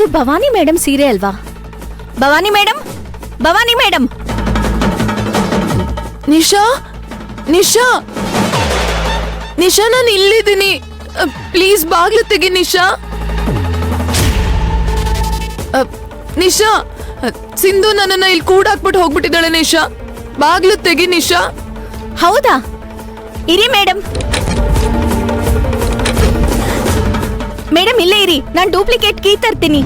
ಇದು ಭವಾನಿ ಮೇಡಮ್ ಸೀರೆ ಅಲ್ವಾ? Bhavani madam, Bhavani madam. ನಿಶಾ, ನಿಶಾ, ನಿಶಾ, ನಾನು ಇಲ್ಲಿದ್ದೀನಿ. ಪ್ಲೀಸ್ ಬಾಗ್ಲು ತೆಗಿ ನಿಶಾ. ನಿಶಾ, ಸಿಂಧು ನನ್ನನ್ನ ಇಲ್ಲಿ ಕೂಡಾಕ್ಬಿಟ್ಟು ಹೋಗ್ಬಿಟ್ಟಿದ್ದಾಳೆ. ನಿಶಾ, ಬಾಗ್ಲು ತೆಗಿ ನಿಶಾ. ಹೌದಾ? ಇರಿ ಮೇಡಮ್. ಮೇಡಮ್ ಇಲ್ಲೇ ಇರಿ, ನಾನು ಡೂಪ್ಲಿಕೇಟ್ ಕೀ ತರ್ತೀನಿ.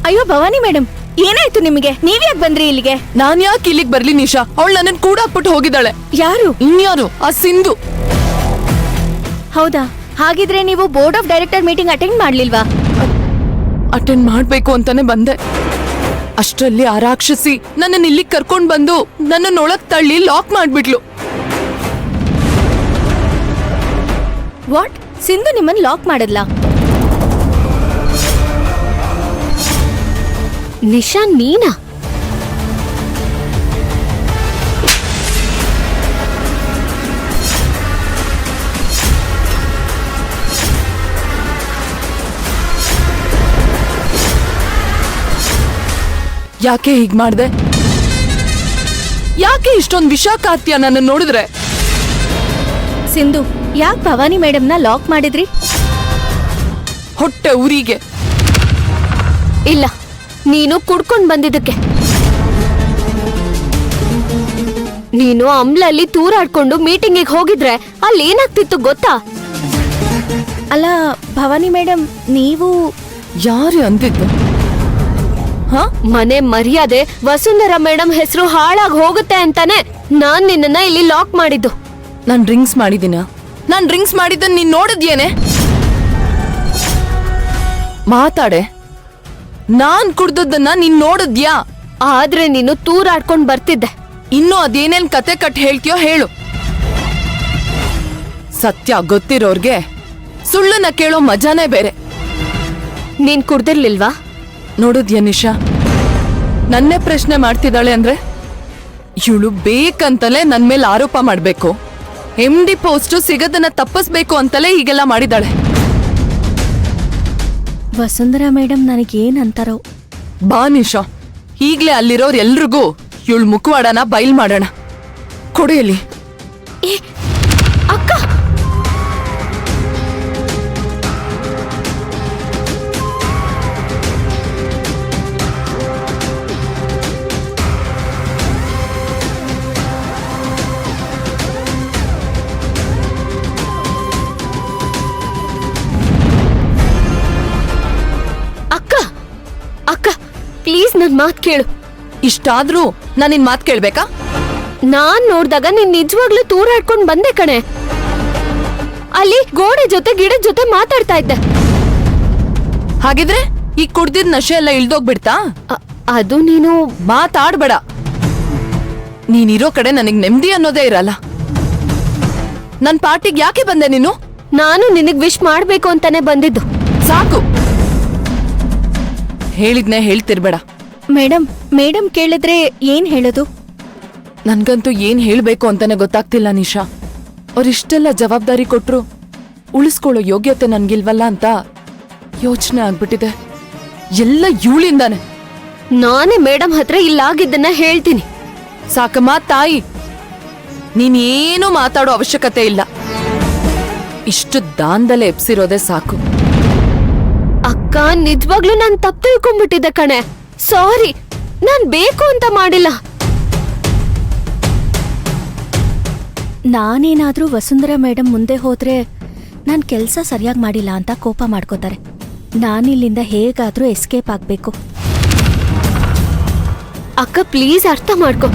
ಅಯ್ಯೋ ಭವಾನಿ ಮೇಡಮ್, ಏನಾಯ್ತು ನಿಮಗೆ? ನೀವ್ಯಾಕೆ ಬಂದ್ರಿ ಇಲ್ಲಿಗೆ? ನಾನ್ ಯಾಕೆ ಇಲ್ಲಿಗೆ ಬರ್ಲಿ ನಿಶಾ? ಅವಳು ನನ್ನನ್ನು ಕೂಡಾಕ್ಬಿಟ್ಟು ಹೋಗಿದ್ದಾಳೆ. ಯಾರು? ಇನ್ಯಾರು? ಆ ಸಿಂಧು. ಹೌದಾ? ಹಾಗಿದ್ರೆ ನೀವು board of director meeting attend ಮಾಡ್ಲಿಲ್ವಾ? ಅಟೆಂಡ್ ಮಾಡ್ಬೇಕು ಅಂತಾನೆ ಬಂದೆ. ಅಷ್ಟರಲ್ಲಿ ಆ ರಾಕ್ಷಸಿ ನನ್ನನ್ನು ಇಲ್ಲಿಗೆ ಕರ್ಕೊಂಡ್ ಬಂದು ನನ್ನನ್ನೊಳಗ್ ತಳ್ಳಿ ಲಾಕ್ ಮಾಡ್ಬಿಟ್ಲು. ವಾಟ್? ಸಿಂಧು ನಿಮ್ಮನ್ನ ಲಾಕ್ ಮಾಡದ್ಲಾ? ನಿಶಾ, ನೀನಾ? ಯಾಕೆ ಹೀಗ್ ಮಾಡ್ದೆ? ಯಾಕೆ ಇಷ್ಟೊಂದು ವಿಷ ಕಾತ್ಯ ನನ್ನ ನೋಡಿದ್ರೆ? ಸಿಂಧು, ಯಾಕೆ ಭವಾನಿ ಮೇಡಮ್ನ ಲಾಕ್ ಮಾಡಿದ್ರಿ? ಹೊಟ್ಟೆ ಊರಿಗೆ. ಇಲ್ಲ, ನೀನು ಕುಡ್ಕೊಂಡ್ ಬಂದಿದ್ದಕ್ಕೆ. ನೀನು ಅಮ್ಲಲ್ಲಿ ತೂರಾಡ್ಕೊಂಡು ಮೀಟಿಂಗಿಗೆ ಹೋಗಿದ್ರೆ ಅಲ್ಲಿ ಏನಾಗ್ತಿತ್ತು ಗೊತ್ತಾ? ಅಲ್ಲ ಭವಾನಿ ಮೇಡಮ್, ನೀವು ಯಾರು ಅಂದಿದ್ದು? ಮನೆ ಮರ್ಯಾದೆ ವಸುಂಧರಾ ಮೇಡಮ್ ಹೆಸರು ಹಾಳಾಗಿ ಹೋಗುತ್ತೆ ಅಂತಾನೆ ನಾನ್ ನಿನ್ನನ್ನ ಇಲ್ಲಿ ಲಾಕ್ ಮಾಡಿದ್ದು. ನಾನ್ ಡ್ರಿಂಕ್ಸ್ ಮಾಡಿದಿನ? ನಾನ್ ಡ್ರಿಂಕ್ಸ್ ಮಾಡಿದ್ದನ್ ನೀನ್ ನೋಡಿದ್ಯೇನೆ? ಮಾತಾಡೆ. ನಾನ್ ಕುಡ್ದದ್ದನ್ನ ನೀನ್ ನೋಡಿದ್ಯಾ? ಆದ್ರೆ ನೀನು ತೂರಾಡ್ಕೊಂಡ್ ಬರ್ತಿದ್ದೆ. ಇನ್ನು ಅದೇನೇನ್ ಕತೆ ಕಟ್ ಹೇಳ್ತೀಯೋ ಹೇಳು. ಸತ್ಯ ಗೊತ್ತಿರೋರ್ಗೆ ಸುಳ್ಳನ್ನ ಕೇಳೋ ಮಜಾನೇ ಬೇರೆ. ನೀನ್ ಕುಡ್ದಿರ್ಲಿಲ್ವಾ? ನೋಡಿದ್ಯಾ ನಿಶಾ, ನನ್ನೇ ಪ್ರಶ್ನೆ ಮಾಡ್ತಿದ್ದಾಳೆ ಅಂದ್ರೆ ಇವಳು ಬೇಕಂತಲೇ ನನ್ ಮೇಲೆ ಆರೋಪ ಮಾಡ್ಬೇಕು, MD ಪೋಸ್ಟ್ ಸಿಗದನ್ನ ತಪ್ಪಿಸ್ಬೇಕು ಅಂತಲೇ ಹೀಗೆಲ್ಲ ಮಾಡಿದಾಳೆ. ವಸುಂಧರಾ ಮೇಡಮ್ ನನಗೇನ್ ಅಂತಾರೋ. ಬಾ ನಿಶಾ, ಈಗ್ಲೇ ಅಲ್ಲಿರೋರ್ ಎಲ್ರಿಗೂ ಇವಳು ಮುಖವಾಡನ ಬಯಲ್ ಮಾಡೋಣ. ಕೊಡೆಯಲ್ಲಿ. ಅಕ್ಕ, ಅಕ್ಕ ಪ್ಲೀಸ್ ನನ್ ಮಾತ್ ಕೇಳು. ಇಷ್ಟಾದ್ರೂ ನಾನ್ ನಿನ್ ಮಾತ್ ಕೇಳ್ಬೇಕಾ? ನಾನ್ ನೋಡ್ದಾಗ ನೀನ್ ನಿಜವಾಗ್ಲೂ ತೂರಾಡ್ಕೊಂಡ್ ಬಂದೆ ಕಣೆ. ಅಲ್ಲಿ ಗೋಡೆ ಜೊತೆ ಗಿಡದ ಜೊತೆ ಮಾತಾಡ್ತಾ ಇದ್ದೆ. ಹಾಗಿದ್ರೆ ಈ ಕುಡ್ದಿದ್ ನಶೆ ಎಲ್ಲ ಇಳ್ದೋಗ್ಬಿಡ್ತಾ? ಅದು ನೀನು ಮಾತಾಡ್ಬೇಡ. ನೀನಿರೋ ಕಡೆ ನನಗ್ ನೆಮ್ಮದಿ ಅನ್ನೋದೇ ಇರಲ್ಲ. ನನ್ ಪಾರ್ಟಿಗೆ ಯಾಕೆ ಬಂದೆ ನೀನು? ನಾನು ನಿನಗ್ ವಿಶ್ ಮಾಡ್ಬೇಕು ಅಂತಾನೆ ಬಂದಿದ್ದು. ಸಾಕು, ಹೇಳಿದ್ನೆ ಹೇಳ್ತಿರ್ಬೇಡ. ಮೇಡಮ್ ಕೇಳಿದ್ರೆ ಏನ್ ಹೇಳೋದು? ನನ್ಗಂತೂ ಏನ್ ಹೇಳ್ಬೇಕು ಅಂತಾನೆ ಗೊತ್ತಾಗ್ತಿಲ್ಲ ನಿಶಾ. ಅವ್ರಿಷ್ಟೆಲ್ಲ ಜವಾಬ್ದಾರಿ ಕೊಟ್ರು ಉಳಿಸ್ಕೊಳ್ಳೋ ಯೋಗ್ಯತೆ ನನ್ಗಿಲ್ವಲ್ಲ ಅಂತ ಯೋಚನೆ ಆಗ್ಬಿಟ್ಟಿದೆ. ಎಲ್ಲ ಇವಳಿಂದಾನೆ. ನಾನೇ ಮೇಡಮ್ ಹತ್ರ ಇಲ್ಲಾಗಿದ್ದನ್ನ ಹೇಳ್ತೀನಿ. ಸಾಕಮ್ಮ ತಾಯಿ, ನೀನೇನು ಮಾತಾಡೋ ಅವಶ್ಯಕತೆ ಇಲ್ಲ. ಇಷ್ಟು ದಾಂದಲೆ ಎಪ್ಸಿರೋದೇ ಸಾಕು. ಅಕ್ಕ, ನಿಜವಾಗ್ಲೂ ನಾನ್ ತಪ್ಪು ತಿಳ್ಕೊಂಡ್ಬಿಟ್ಟಿದ್ದೆ ಕಣೆ. ಸಾರಿ, ನಾನ್ ಬೇಕು ಅಂತ ಮಾಡಿಲ್ಲ. ನಾನೇನಾದ್ರೂ ವಸುಂಧರಾ ಮೇಡಮ್ ಮುಂದೆ ಹೋದ್ರೆ ನಾನ್ ಕೆಲ್ಸ ಸರಿಯಾಗಿ ಮಾಡಿಲ್ಲ ಅಂತ ಕೋಪ ಮಾಡ್ಕೋತಾರೆ. ನಾನಿಲ್ಲಿಂದ ಹೇಗಾದ್ರೂ ಎಸ್ಕೇಪ್ ಆಗ್ಬೇಕು. ಅಕ್ಕ ಪ್ಲೀಸ್ ಅರ್ಥ ಮಾಡ್ಕೊ.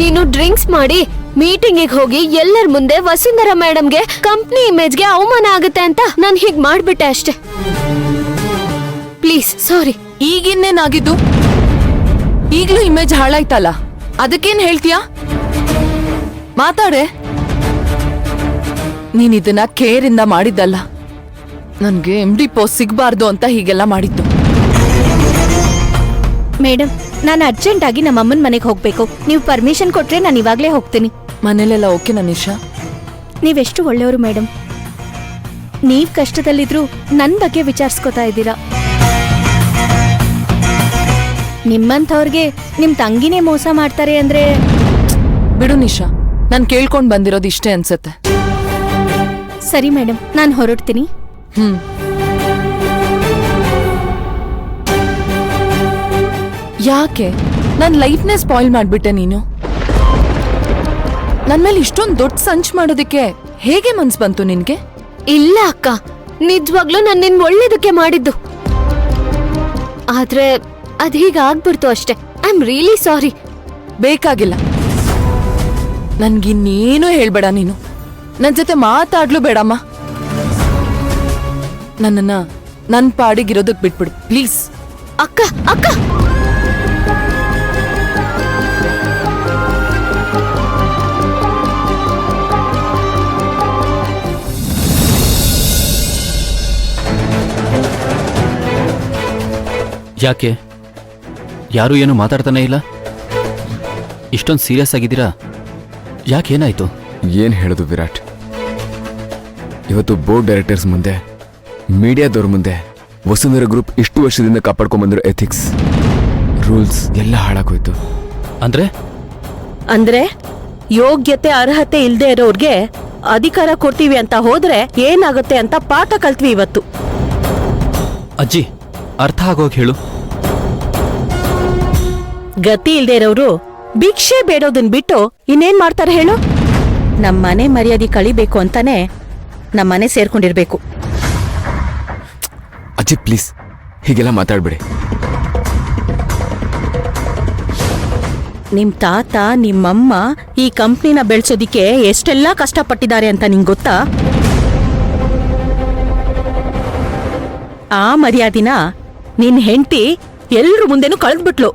ನೀನು ಡ್ರಿಂಕ್ಸ್ ಮಾಡಿ ಮೀಟಿಂಗಿಗೆ ಹೋಗಿ ಎಲ್ಲರ ಮುಂದೆ ವಸುಂಧರಾ ಮೇಡಮ್ಗೆ ಕಂಪ್ನಿ ಇಮೇಜ್ಗೆ ಅವಮಾನ ಆಗುತ್ತೆ ಅಂತ ನಾನು ಹೀಗ್ ಮಾಡ್ಬಿಟ್ಟೆ ಅಷ್ಟೇ. Please sorry. ಈಗಿನ್ನೇನಾಗಿದ್ದು? ಈಗ್ಲೂ ಇಮೇಜ್ ಹಾಳಾಯ್ತಲ್ಲ, ಅದಕ್ಕೇನ್ ಹೇಳ್ತೀಯಾ? ಮಾತಾಡೆ. ನೀನಿದನ್ನ ಕೇರಿಂದ ಮಾಡಿದ್ದಲ್ಲ, ನನ್ಗೆ MD ಪೋಸ್ಟ್ ಸಿಗ್ಬಾರ್ದು ಅಂತ ಹೀಗೆಲ್ಲ ಮಾಡಿದ್ದು. ಮೇಡಮ್, ನಾನು ಅರ್ಜೆಂಟ್ ಆಗಿ ನಮ್ಮ ಅಮ್ಮನ ಮನೆಗೆ ಹೋಗ್ಬೇಕು. ನೀವು ಪರ್ಮಿಷನ್ ಕೊಟ್ರೆ ನಾನು ಇವಾಗ್ಲೇ ಹೋಗ್ತೀನಿ. ಮನೇಲೆಲ್ಲ ಓಕೆನಾ ನಿಶಾ? ನೀವೆಷ್ಟು ಒಳ್ಳೆಯವರು ಮೇಡಮ್. ನೀವ್ ಕಷ್ಟದಲ್ಲಿದ್ರು ನನ್ ಬಗ್ಗೆ ವಿಚಾರಿಸ್ಕೊತಾ ಇದ್ದೀರಾ. ನಿಮ್ಮಂಥವ್ರಿಗೆ ನಿಮ್ ತಂಗಿನೇ ಮೋಸ ಮಾಡ್ತಾರೆ ಅಂದ್ರೆ ಬಿಡು ನಿಶಾ, ನಾನ್ ಕೇಳ್ಕೊಂಡ್ ಬಂದಿರೋದು ಇಷ್ಟೇ ಅನ್ಸತ್ತೆ. ಸರಿ ಮೇಡಮ್, ನಾನು ಹೊರಡ್ತೀನಿ. ಯಾಕೆ ನನ್ ಲೈಫ್ನೇ ಸ್ಪಾಯ್ಲ್ ಮಾಡ್ಬಿಟ್ಟೆ ನೀನು? ನನ್ ಮೇಲೆ ಇಷ್ಟೊಂದು ದೊಡ್ಡ ಸಂಚ್ ಮಾಡೋದಕ್ಕೆ ಹೇಗೆ ಮನ್ಸ್ ಬಂತು ನಿನ್ಗೆ? ಇಲ್ಲ ಅಕ್ಕ, ನಿಜವಾಗ್ಲೂ ನಾನು ನಿನ್ ಒಳ್ಳೇದಕ್ಕೆ ಮಾಡಿದ್ದು. ಆದ್ರೆ ಅದ್ ಹೀಗಾಗ್ಬಿಡ್ತು ಅಷ್ಟೇ. I am really sorry. ಬೇಕಾಗಿಲ್ಲ, ನನ್ಗಿನ್ನೇನು ಹೇಳ್ಬೇಡ ನೀನು. ನನ್ ಜೊತೆ ಮಾತಾಡ್ಲು ಬೇಡಮ್ಮ. ನನ್ನನ್ನ ನನ್ ಪಾಡಿಗಿರೋದಕ್ ಬಿಟ್ಬಿಡು ಪ್ಲೀಸ್. ಅಕ್ಕ ಅಕ್ಕ ಯಾಕೆ ಯಾರು ಏನು ಮಾತಾಡ್ತಾನೆ ಇಲ್ಲ? ಇಷ್ಟೊಂದು ಸೀರಿಯಸ್ ಆಗಿದ್ದೀರಾ? ಯಾಕೇನಾಯ್ತು? ಏನ್ ಹೇಳೋದು ವಿರಾಟ್, ಇವತ್ತು ಬೋರ್ಡ್ ಡೈರೆಕ್ಟರ್ಸ್ ಮುಂದೆ, ಮೀಡಿಯಾದವ್ರ ಮುಂದೆ ವಸುಂಧರಾ ಗ್ರೂಪ್ ಇಷ್ಟು ವರ್ಷದಿಂದ ಕಾಪಾಡ್ಕೊಂಡ್ಬಂದಿರೋ ಎಥಿಕ್ಸ್, ರೂಲ್ಸ್ ಎಲ್ಲ ಹಾಳಾಗೋಯ್ತು. ಅಂದ್ರೆ ಯೋಗ್ಯತೆ ಅರ್ಹತೆ ಇಲ್ದೇ ಇರೋರ್ಗೆ ಅಧಿಕಾರ ಕೊಡ್ತೀವಿ ಅಂತ ಹೋದ್ರೆ ಏನಾಗುತ್ತೆ ಅಂತ ಪಾಠ ಕಲ್ತ್ವಿ ಇವತ್ತು. ಅಜ್ಜಿ, ಅರ್ಥ ಆಗೋಗಿ ಹೇಳು. ಗತಿ ಇಲ್ದೇ ಇರೋರು ಭಿಕ್ಷೆ ಬೇಡೋದನ್ ಬಿಟ್ಟು ಇನ್ನೇನ್ ಮಾಡ್ತಾರೆ ಹೇಳು? ನಮ್ಮನೆ ಮರ್ಯಾದೆ ಕಳಿಬೇಕು ಅಂತಾನೆ ನಮ್ಮನೆ ಸೇರ್ಕೊಂಡಿರ್ಬೇಕು. ಅಜ್ಜಿ ಪ್ಲೀಸ್ ಹೀಗೆಲ್ಲ ಮಾತಾಡ್ಬೇಡಿ. ನಿಮ್ ತಾತ ನಿಮ್ಮಮ್ಮ ಈ ಕಂಪ್ನಿನ ಬೆಳ್ಸೋದಿಕ್ಕೆ ಎಷ್ಟೆಲ್ಲ ಕಷ್ಟಪಟ್ಟಿದ್ದಾರೆ ಅಂತ ನಿಂಗ್ ಗೊತ್ತಾ? ಆ ಮರ್ಯಾದಿನ ನಿನ್ ಹೆಂಡತಿ ಎಲ್ರ ಮುಂದೆನೂ ಕಳೆದ್ಬಿಟ್ಲು.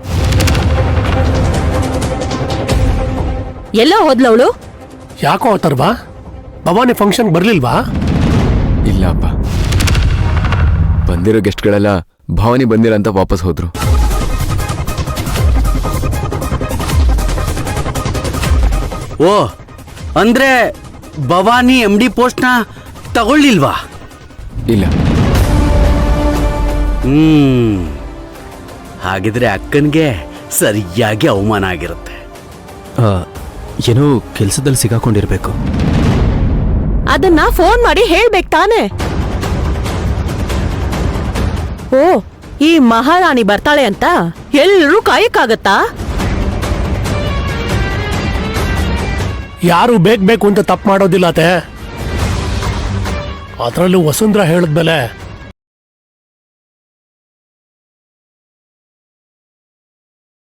ಎಲ್ಲ ಹೋದ್ಲವಳು? ಯಾಕೋ ಅವತರ್ವಾ ಭವಾನಿ ಫಂಕ್ಷನ್ ಬರ್ಲಿಲ್ವಾ? ಇಲ್ಲ ಅಪ್ಪ, ಬಂದಿರೋ ಗೆಸ್ಟ್ಗಳೆಲ್ಲ ಭವಾನಿ ಬಂದಿಲ್ಲ ಅಂತ ವಾಪಸ್ ಹೋದ್ರು. ಓ, ಅಂದ್ರೆ ಭವಾನಿ MD ಪೋಸ್ಟ್ನ ತಗೊಳ್ಳಿಲ್ವಾ? ಇಲ್ಲ. ಹಾಗಿದ್ರೆ ಅಕ್ಕನ್ಗೆ ಸರಿಯಾಗಿ ಅವಮಾನ ಆಗಿರುತ್ತೆ. ಏನೋ ಕೆಲ್ಸದಲ್ಲಿ ಸಿಗಾಕೊಂಡಿರ್ಬೇಕು. ಅದನ್ನ ಫೋನ್ ಮಾಡಿ ಹೇಳ್ಬೇಕು ತಾನೆ. ಓ, ಈ ಮಹಾರಾಣಿ ಬರ್ತಾಳೆ ಅಂತ ಎಲ್ಲರೂ ಕಾಯಕ್ಕಾಗತ್ತಾ? ಯಾರು ಬೇಕು ಅಂತ ತಪ್ಪು ಮಾಡೋದಿಲ್ಲ ಅತ್ತೆ. ಅದರಲ್ಲೂ ವಸುಂಧರಾ ಹೇಳಿದ್ಮೇಲೆ